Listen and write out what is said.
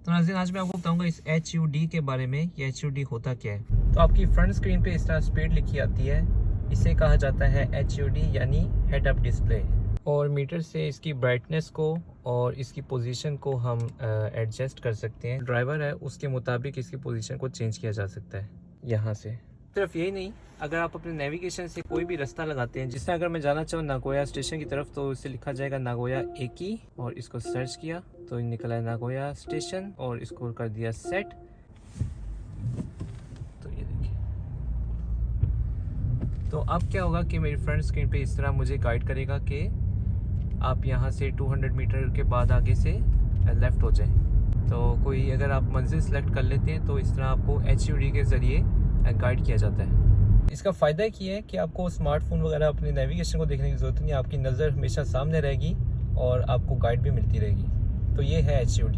तो नाज़रीन, आज मैं आपको बताऊंगा इस HUD के बारे में। ये HUD होता क्या है। तो आपकी फ्रंट स्क्रीन पे इस तरह स्पीड लिखी आती है। इसे कहा जाता है HUD यानी हेड अप डिस्प्ले। और मीटर से इसकी ब्राइटनेस को और इसकी पोजीशन को हम एडजस्ट कर सकते हैं। ड्राइवर है उसके मुताबिक इसकी पोजीशन को चेंज किया जा सकता है यहाँ से। सिर्फ यही नहीं, अगर आप अपने नेविगेशन से कोई भी रास्ता लगाते हैं, जिससे अगर मैं जाना चाहूँ नागोया स्टेशन की तरफ, तो इसे लिखा जाएगा नागोया एकी और इसको सर्च किया तो निकला है नागोया स्टेशन और इसको कर दिया सेट। तो ये देखिए, तो अब क्या होगा कि मेरी फ्रंट स्क्रीन पे इस तरह मुझे गाइड करेगा कि आप यहाँ से 200 मीटर के बाद आगे से लेफ़्ट हो जाएं। तो कोई अगर आप मंजिल सेलेक्ट कर लेते हैं तो इस तरह आपको HUD के ज़रिए गाइड किया जाता है। इसका फ़ायदा ये है कि आपको स्मार्टफोन वगैरह अपने नेविगेशन को देखने की ज़रूरत नहीं, आपकी नज़र हमेशा सामने रहेगी और आपको गाइड भी मिलती रहेगी। तो ये है HUD।